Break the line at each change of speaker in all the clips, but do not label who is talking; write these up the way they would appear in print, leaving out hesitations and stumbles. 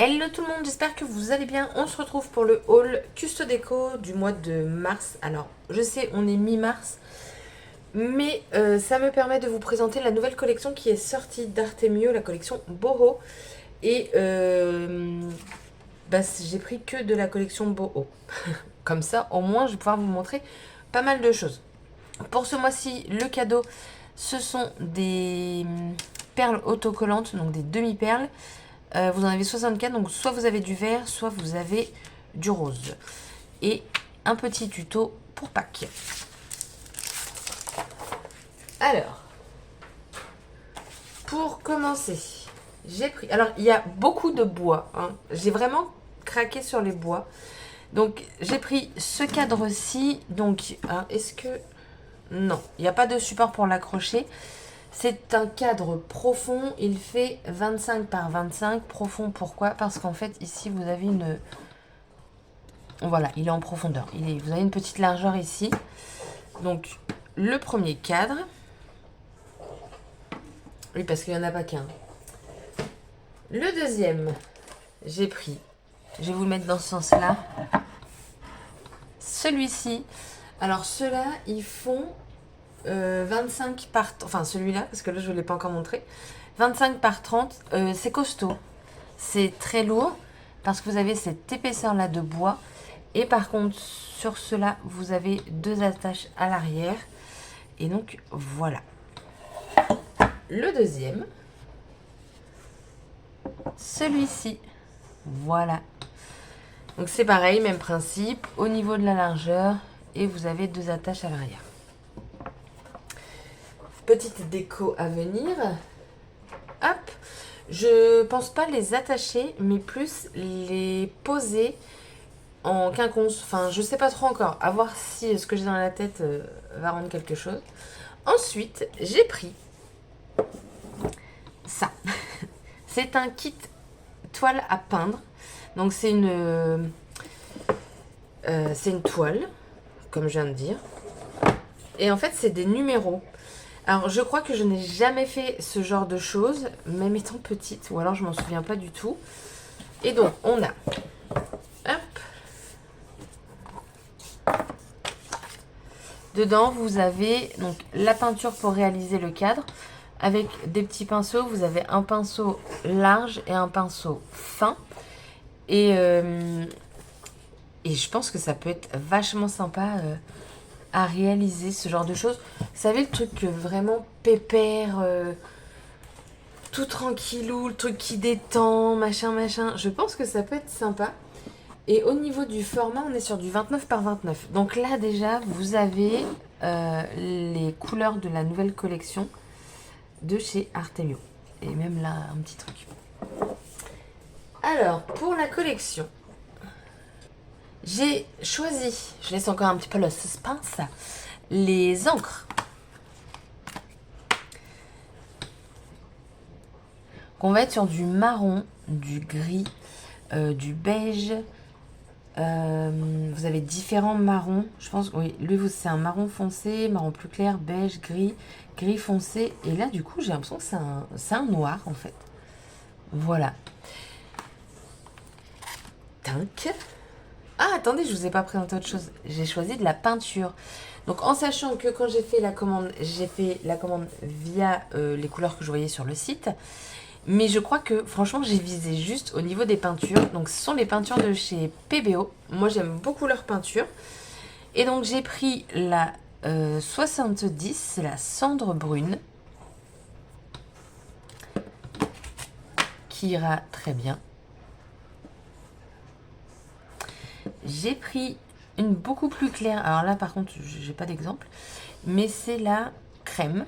Hello tout le monde, j'espère que vous allez bien. On se retrouve pour le haul Custo Déco du mois de mars. Alors, je sais, on est mi-mars, mais ça me permet de vous présenter la nouvelle collection qui est sortie d'Artemio, la collection Boho. Et j'ai pris que de la collection Boho. Comme ça, au moins, je vais pouvoir vous montrer pas mal de choses. Pour ce mois-ci, le cadeau, ce sont des perles autocollantes, donc des demi-perles. Vous en avez 64, donc soit vous avez du vert, soit vous avez du rose. Et un petit tuto pour Pâques. Alors, pour commencer, j'ai pris... Alors, il y a beaucoup de bois. Hein. J'ai vraiment craqué sur les bois. Donc, j'ai pris ce cadre-ci. Donc, hein, est-ce que... Non, il n'y a pas de support pour l'accrocher. C'est un cadre profond, il fait 25 par 25. Profond, pourquoi? Parce qu'en fait, ici, vous avez une... Voilà, il est en profondeur. Vous avez une petite largeur ici. Donc, le premier cadre. Oui, parce qu'il n'y en a pas qu'un. Le deuxième, j'ai pris... Je vais vous le mettre dans ce sens-là. Celui-ci. Alors, ceux-là, ils font... 25 par... Enfin, celui-là, parce que là, je ne l'ai pas encore montré. 25 par 30, c'est costaud. C'est très lourd, parce que vous avez cette épaisseur-là de bois. Et par contre, sur cela, vous avez deux attaches à l'arrière. Et donc, voilà. Le deuxième. Celui-ci. Voilà. Donc, c'est pareil, même principe. Au niveau de la largeur. Et vous avez deux attaches à l'arrière. Petite déco à venir. Hop. Je pense pas les attacher, mais plus les poser en quinconce. Enfin, je sais pas trop encore. À voir si ce que j'ai dans la tête va rendre quelque chose. Ensuite, j'ai pris ça. C'est un kit toile à peindre. Donc, c'est une toile, comme je viens de dire. Et en fait, c'est des numéros. Alors, je crois que je n'ai jamais fait ce genre de choses, même étant petite, ou alors je m'en souviens pas du tout. Et donc, on a... Hop. Dedans, vous avez donc la peinture pour réaliser le cadre. Avec des petits pinceaux, vous avez un pinceau large et un pinceau fin. Et je pense que ça peut être vachement sympa... à réaliser ce genre de choses. Vous savez, le truc vraiment pépère, tout tranquillou, le truc qui détend, machin. Je pense que ça peut être sympa. Et au niveau du format, on est sur du 29 par 29. Donc là, déjà, vous avez les couleurs de la nouvelle collection de chez Artemio. Et même là, un petit truc. Alors, pour la collection, j'ai choisi, je laisse encore un petit peu le suspense, les encres. On va être sur du marron, du gris, du beige. Vous avez différents marrons. Je pense, oui, lui, c'est un marron foncé, marron plus clair, beige, gris, gris foncé. Et là, du coup, j'ai l'impression que c'est un noir, en fait. Voilà. Tac. Ah, attendez, je vous ai pas présenté autre chose. J'ai choisi de la peinture. Donc, en sachant que quand j'ai fait la commande via les couleurs que je voyais sur le site. Mais je crois que, franchement, j'ai visé juste au niveau des peintures. Donc, ce sont les peintures de chez PBO. Moi, j'aime beaucoup leurs peintures. Et donc, j'ai pris la 70, c'est la cendre brune. Qui ira très bien. J'ai pris une beaucoup plus claire. Alors là, par contre, j'ai pas d'exemple. Mais c'est la crème,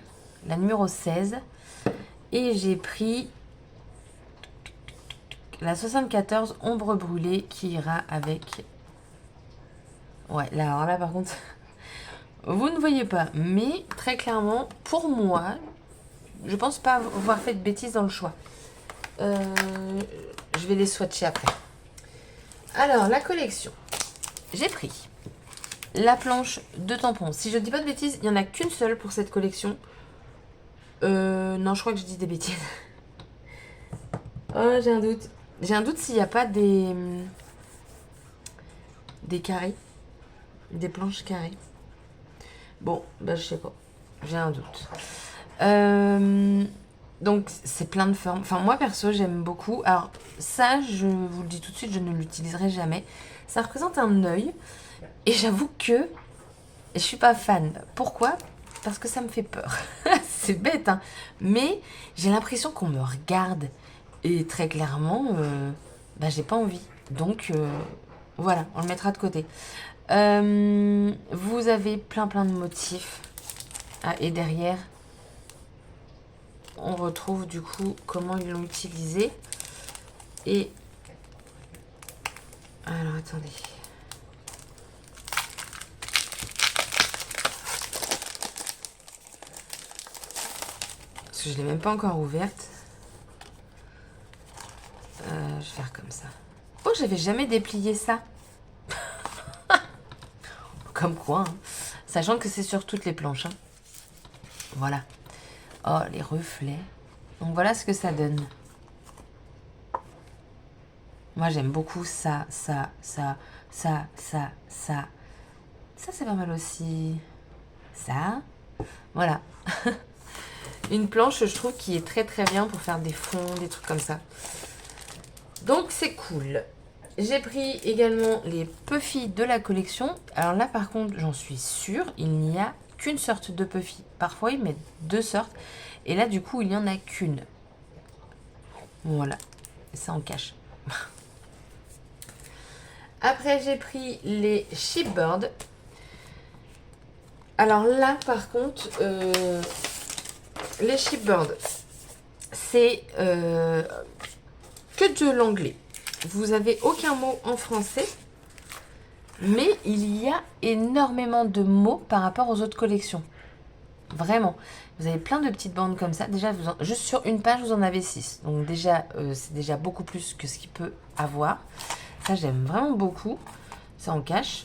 la numéro 16. Et j'ai pris la 74 ombre brûlée qui ira avec... Ouais, là, alors là, par contre, vous ne voyez pas. Mais très clairement, pour moi, je pense pas avoir fait de bêtises dans le choix. Je vais les swatcher après. Alors, la collection. J'ai pris la planche de tampons. Si je ne dis pas de bêtises, il n'y en a qu'une seule pour cette collection. Non, je crois que je dis des bêtises. Oh, j'ai un doute. J'ai un doute s'il n'y a pas des carrés. Des planches carrées. Bon, bah je sais pas. J'ai un doute. Donc c'est plein de formes. Enfin moi perso j'aime beaucoup. Alors ça je vous le dis tout de suite, je ne l'utiliserai jamais. Ça représente un œil. Et j'avoue que je suis pas fan. Pourquoi? Parce que ça me fait peur. C'est bête hein. Mais j'ai l'impression qu'on me regarde. Et très clairement, bah j'ai pas envie. Donc voilà, on le mettra de côté. Vous avez plein de motifs. Ah, et derrière, on retrouve du coup comment ils l'ont utilisé. Et alors attendez. Parce que je l'ai même pas encore ouverte. Je vais faire comme ça. Oh, j'avais jamais déplié ça. Comme quoi, hein. Sachant que c'est sur toutes les planches. Hein. Voilà. Oh, les reflets. Donc voilà ce que ça donne. Moi, j'aime beaucoup ça, ça, ça, ça, ça, ça. Ça, c'est pas mal aussi. Ça. Voilà. Une planche, je trouve, qui est très bien pour faire des fonds, des trucs comme ça. Donc, c'est cool. J'ai pris également les Puffy de la collection. Alors là, par contre, j'en suis sûre, il n'y a qu'une sorte de Puffy. Parfois, ils mettent deux sortes. Et là, du coup, il n'y en a qu'une. Voilà. Ça en cache. Après, j'ai pris les Shipbird. Alors là, par contre, les Shipbird, c'est que de l'anglais. Vous avez aucun mot en français, mais il y a énormément de mots par rapport aux autres collections. Vraiment. Vous avez plein de petites bandes comme ça. Déjà, juste sur une page, vous en avez 6. Donc déjà, c'est déjà beaucoup plus que ce qu'il peut avoir. Ça, j'aime vraiment beaucoup. Ça en cache.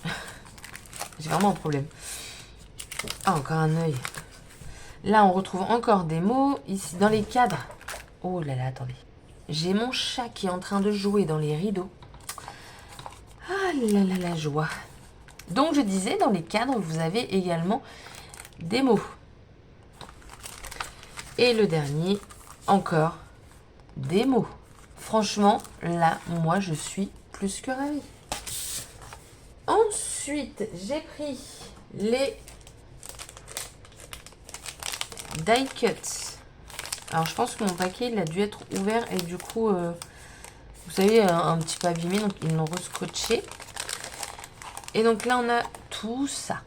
J'ai vraiment un problème. Ah, encore un œil. Là, on retrouve encore des mots. Ici, dans les cadres. Oh là là, attendez. J'ai mon chat qui est en train de jouer dans les rideaux. Ah là là, la joie. Donc, je disais, dans les cadres, vous avez également des mots. Et le dernier, encore des mots. Franchement, là, moi, je suis plus que ravie. Ensuite, j'ai pris les die cuts. Alors, je pense que mon paquet, il a dû être ouvert et du coup, vous savez, un petit peu abîmé, donc ils l'ont rescotché. Et donc là, on a tout ça.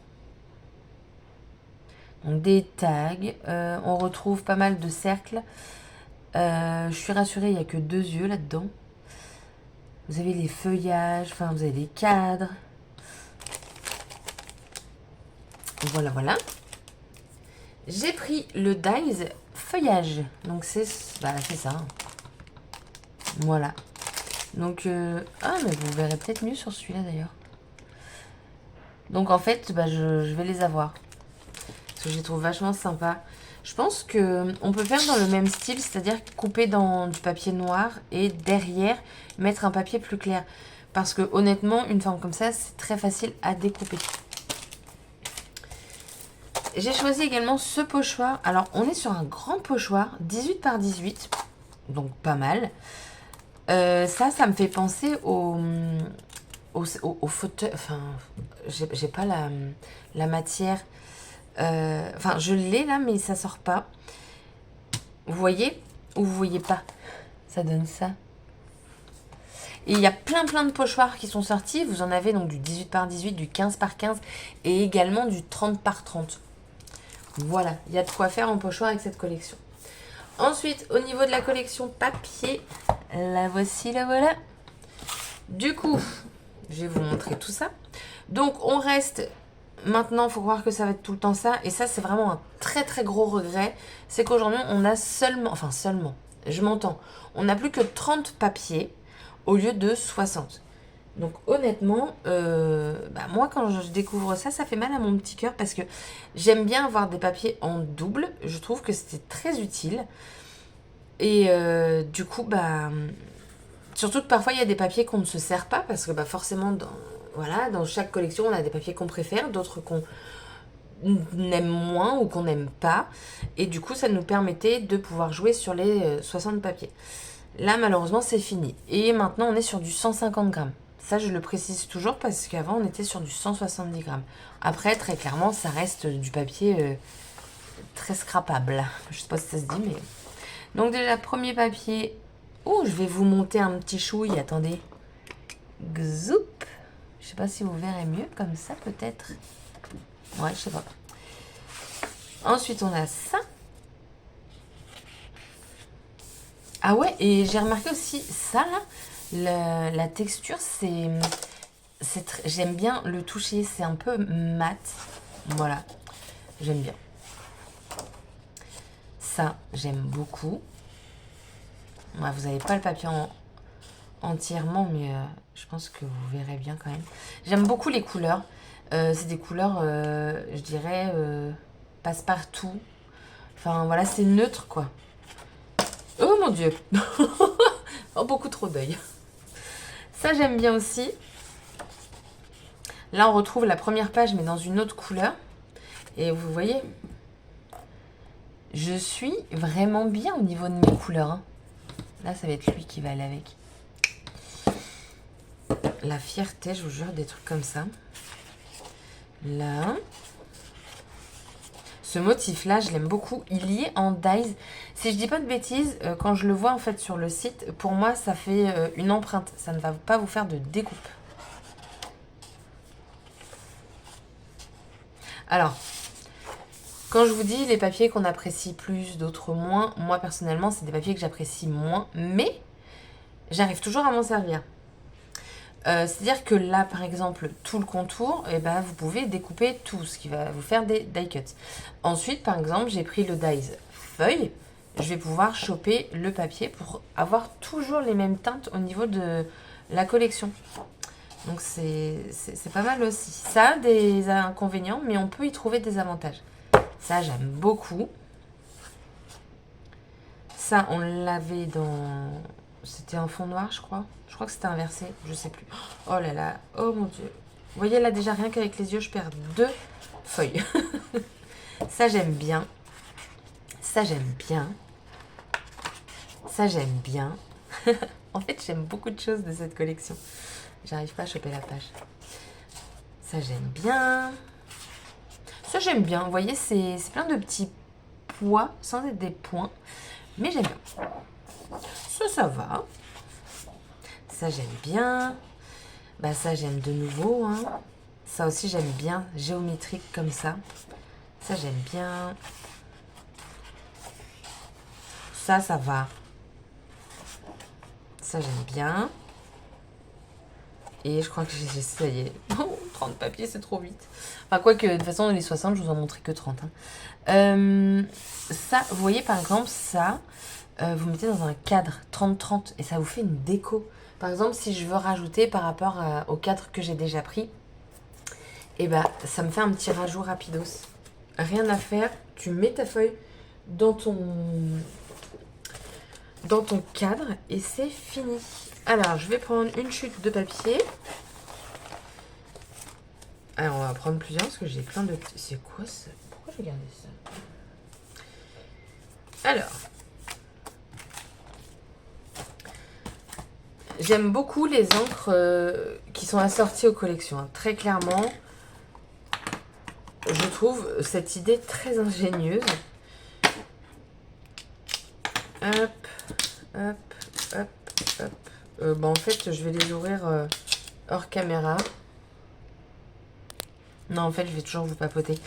Donc des tags, on retrouve pas mal de cercles. Je suis rassurée, il n'y a que 2 yeux là-dedans. Vous avez les feuillages, enfin vous avez les cadres. Voilà, voilà. J'ai pris le dies feuillage. Donc c'est ça. Voilà. Donc, ah mais vous verrez peut-être mieux sur celui-là d'ailleurs. Donc en fait, je vais les avoir. Parce que je les trouve vachement sympas. Je pense qu'on peut faire dans le même style, c'est-à-dire couper dans du papier noir et derrière mettre un papier plus clair. Parce que honnêtement, une forme comme ça, c'est très facile à découper. J'ai choisi également ce pochoir. Alors, on est sur un grand pochoir, 18 par 18, donc pas mal. Ça me fait penser au fauteuil. Enfin, j'ai pas la matière. Enfin, je l'ai là, mais ça sort pas. Vous voyez? Ou vous voyez pas? Ça donne ça. Et il y a plein de pochoirs qui sont sortis. Vous en avez donc du 18 par 18, du 15 par 15 et également du 30 par 30. Voilà, il y a de quoi faire en pochoir avec cette collection. Ensuite, au niveau de la collection papier, la voici, la voilà. Du coup, je vais vous montrer tout ça. Donc, on reste... Maintenant, il faut croire que ça va être tout le temps ça. Et ça, c'est vraiment un très gros regret. C'est qu'aujourd'hui, on a seulement... Enfin, seulement, je m'entends. On n'a plus que 30 papiers au lieu de 60. Donc honnêtement, moi quand je découvre ça, ça fait mal à mon petit cœur parce que j'aime bien avoir des papiers en double. Je trouve que c'était très utile. Et du coup, Surtout que parfois, il y a des papiers qu'on ne se sert pas parce que bah, forcément, voilà, dans chaque collection, on a des papiers qu'on préfère, d'autres qu'on aime moins ou qu'on n'aime pas. Et du coup, ça nous permettait de pouvoir jouer sur les 60 papiers. Là, malheureusement, c'est fini. Et maintenant, on est sur du 150 grammes. Ça, je le précise toujours parce qu'avant, on était sur du 170 grammes. Après, très clairement, ça reste du papier très scrapable. Je sais pas si ça se dit, mais... Donc déjà, premier papier. Oh, je vais vous monter un petit chouille. Attendez. Gzoup. Je sais pas si vous verrez mieux comme ça, peut-être. Ouais, je sais pas. Ensuite, on a ça. Ah ouais, et j'ai remarqué aussi ça, là. La texture, c'est... J'aime bien le toucher. C'est un peu mat. Voilà. J'aime bien. Ça, j'aime beaucoup. Ouais, vous n'avez pas le papier entièrement, mais je pense que vous verrez bien quand même. J'aime beaucoup les couleurs. C'est des couleurs, je dirais, passe-partout. Enfin, voilà, c'est neutre, quoi. Oh mon Dieu. Oh, beaucoup trop d'œil. Ça, j'aime bien aussi. Là, on retrouve la première page, mais dans une autre couleur. Et vous voyez, je suis vraiment bien au niveau de mes couleurs. Hein. Là, ça va être lui qui va aller avec. La fierté, je vous jure, des trucs comme ça. Là. Ce motif-là, je l'aime beaucoup. Il y est en dies. Si je dis pas de bêtises, quand je le vois en fait sur le site, pour moi, ça fait une empreinte. Ça ne va pas vous faire de découpe. Alors, quand je vous dis les papiers qu'on apprécie plus, d'autres moins, moi personnellement, c'est des papiers que j'apprécie moins, mais j'arrive toujours à m'en servir. C'est-à-dire que là, par exemple, tout le contour, eh ben, vous pouvez découper tout, ce qui va vous faire des die cuts. Ensuite, par exemple, j'ai pris le dies feuille. Je vais pouvoir choper le papier pour avoir toujours les mêmes teintes au niveau de la collection. Donc, c'est pas mal aussi. Ça a des inconvénients, mais on peut y trouver des avantages. Ça, j'aime beaucoup. Ça, on l'avait dans... C'était un fond noir, je crois. Je crois que c'était inversé, je sais plus. Oh là là, oh mon Dieu. Vous voyez là déjà, rien qu'avec les yeux, je perds 2 feuilles. Ça, j'aime bien. Ça, j'aime bien. Ça, j'aime bien. En fait, j'aime beaucoup de choses de cette collection. J'arrive pas à choper la page. Ça, j'aime bien. Ça, j'aime bien. Vous voyez, c'est plein de petits pois, sans être des points. Mais j'aime bien. Ça va. Ça, j'aime bien. Bah, ça, j'aime de nouveau. Hein. Ça aussi, j'aime bien. Géométrique comme ça. Ça, j'aime bien. Ça va. Ça, j'aime bien. Et je crois que j'ai ça y est. 30 papiers, c'est trop vite. Enfin, quoique, de toute façon, les 60, je vous en montrais que 30. Hein. Ça, vous voyez, par exemple, ça... vous mettez dans un cadre 30-30 et ça vous fait une déco. Par exemple, si je veux rajouter par rapport au cadre que j'ai déjà pris, et ben ça me fait un petit rajout rapidos. Rien à faire, tu mets ta feuille dans ton cadre et c'est fini. Alors, je vais prendre une chute de papier. Alors, on va prendre plusieurs parce que j'ai plein de... C'est quoi ça? Pourquoi j'ai gardé ça? Alors... J'aime beaucoup les encres qui sont assorties aux collections. Hein. Très clairement, je trouve cette idée très ingénieuse. Hop, hop, hop, hop. En fait, je vais les ouvrir hors caméra. Non, en fait, je vais toujours vous papoter.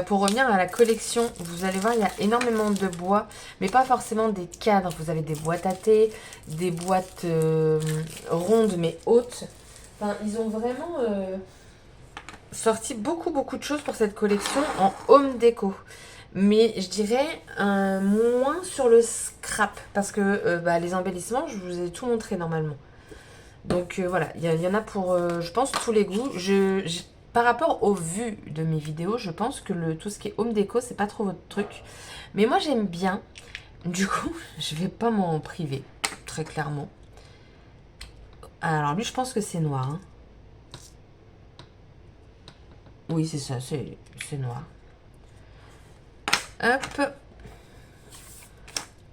Pour revenir à la collection, vous allez voir, il y a énormément de bois, mais pas forcément des cadres. Vous avez des boîtes à thé, des boîtes rondes mais hautes. Enfin, ils ont vraiment sorti beaucoup de choses pour cette collection en home déco. Mais je dirais moins sur le scrap, parce que les embellissements, je vous ai tout montré normalement. Donc voilà, il y en a pour, je pense, tous les goûts. Par rapport aux vues de mes vidéos, je pense que tout ce qui est home déco, c'est pas trop votre truc. Mais moi, j'aime bien. Du coup, je vais pas m'en priver, très clairement. Alors lui, je pense que c'est noir. Hein. Oui, c'est ça, c'est noir. Hop.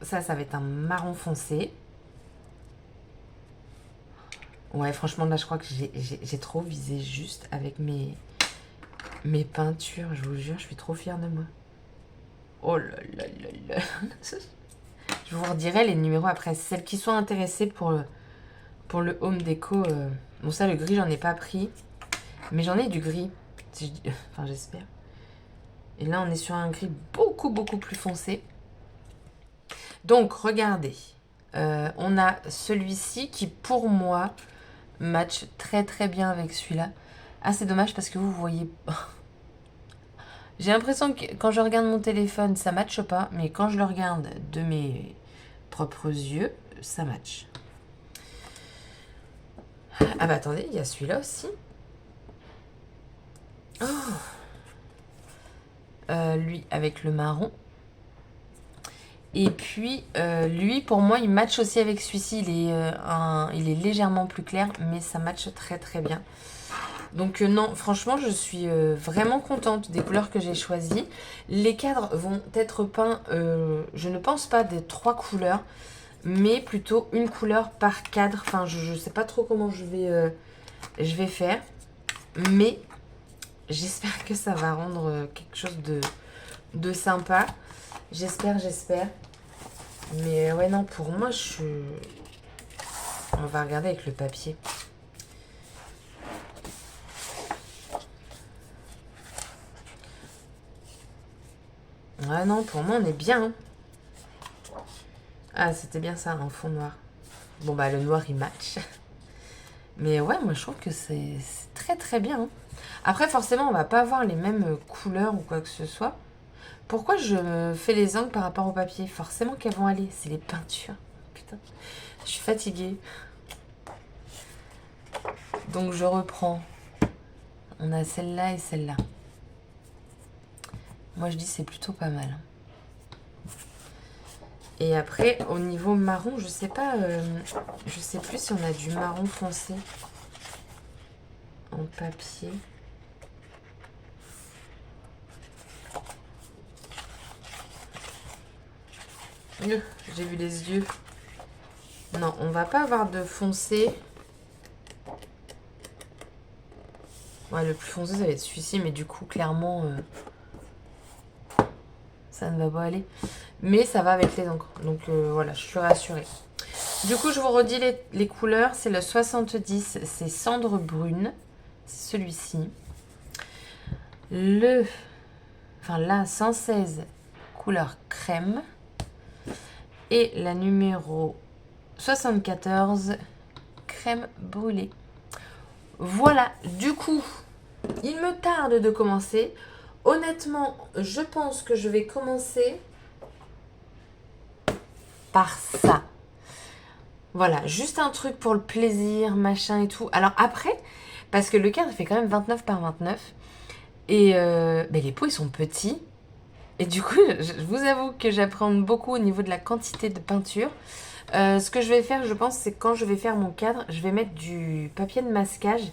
Ça va être un marron foncé. Ouais, franchement, là, je crois que j'ai trop visé juste avec mes peintures. Je vous jure, je suis trop fière de moi. Oh là là là là. Je vous redirai les numéros après. Celles qui sont intéressées pour le home déco. Bon, ça, le gris, j'en ai pas pris. Mais j'en ai du gris. Enfin, j'espère. Et là, on est sur un gris beaucoup, beaucoup plus foncé. Donc, regardez. On a celui-ci qui, pour moi, match très, très bien avec celui-là. Ah, c'est dommage parce que vous voyez... J'ai l'impression que quand je regarde mon téléphone, ça matche pas. Mais quand je le regarde de mes propres yeux, ça match. Ah bah attendez, il y a celui-là aussi. Oh. Lui avec le marron. Et puis, lui, pour moi, il match aussi avec celui-ci. Il est légèrement plus clair, mais ça match très très bien. Donc non, franchement, je suis vraiment contente des couleurs que j'ai choisies. Les cadres vont être peints, je ne pense pas des 3 couleurs, mais plutôt une couleur par cadre. Enfin, je ne sais pas trop comment je vais faire, mais j'espère que ça va rendre quelque chose de sympa. J'espère. Mais ouais, non, pour moi, on va regarder avec le papier. Ah non, pour moi, on est bien. Hein. Ah, c'était bien ça, un fond noir. Bon, bah, le noir, il match. Mais ouais, moi, je trouve que c'est très, très bien. Hein. Après, forcément, on va pas avoir les mêmes couleurs ou quoi que ce soit. Pourquoi je fais les angles par rapport au papier? Forcément qu'elles vont aller. C'est les peintures. Putain, je suis fatiguée. Donc, je reprends. On a celle-là et celle-là. Moi, je dis c'est plutôt pas mal. Et après, au niveau marron, je sais pas, je sais plus si on a du marron foncé en papier. J'ai vu les yeux. Non, on va pas avoir de foncé. Ouais, le plus foncé, ça va être celui-ci, mais du coup, clairement, ça ne va pas aller. Mais ça va avec les encres. Donc voilà, je suis rassurée. Du coup, je vous redis les couleurs. C'est le 70, c'est cendre brune. C'est celui-ci. La 116, couleur crème. Et la numéro 74, crème brûlée. Voilà, du coup, il me tarde de commencer. Honnêtement, je pense que je vais commencer par ça. Voilà, juste un truc pour le plaisir, machin et tout. Alors après, parce que le cadre fait quand même 29 par 29. Et les pots, ils sont petits. Et du coup, je vous avoue que j'appréhende beaucoup au niveau de la quantité de peinture. Ce que je vais faire, je pense, c'est quand je vais faire mon cadre, je vais mettre du papier de masquage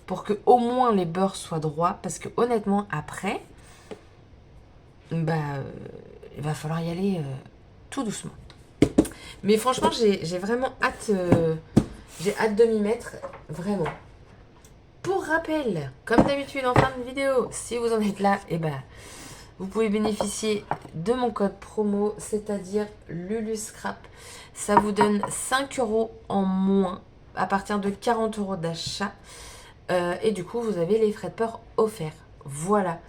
pour que au moins les bords soient droits. Parce que honnêtement, après, il va falloir y aller tout doucement. Mais franchement, j'ai vraiment hâte, j'ai hâte de m'y mettre, vraiment. Pour rappel, comme d'habitude en fin de vidéo, si vous en êtes là, vous pouvez bénéficier de mon code promo, c'est-à-dire LuluScrap. Ça vous donne 5 € en moins à partir de 40 € d'achat. Et du coup, vous avez les frais de port offerts. Voilà.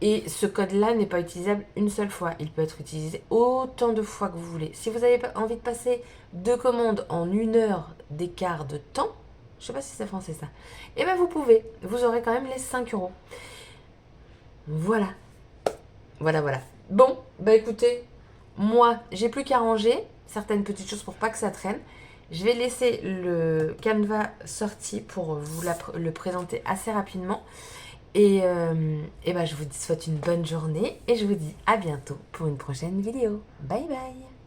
Et ce code-là n'est pas utilisable une seule fois. Il peut être utilisé autant de fois que vous voulez. Si vous avez envie de passer 2 commandes en 1 heure d'écart de temps, je ne sais pas si c'est français ça, vous pouvez. Vous aurez quand même les 5 €. Voilà. Voilà. Bon, écoutez, moi, j'ai plus qu'à ranger certaines petites choses pour pas que ça traîne. Je vais laisser le canevas sorti pour vous le présenter assez rapidement. Et je vous souhaite une bonne journée et je vous dis à bientôt pour une prochaine vidéo. Bye bye!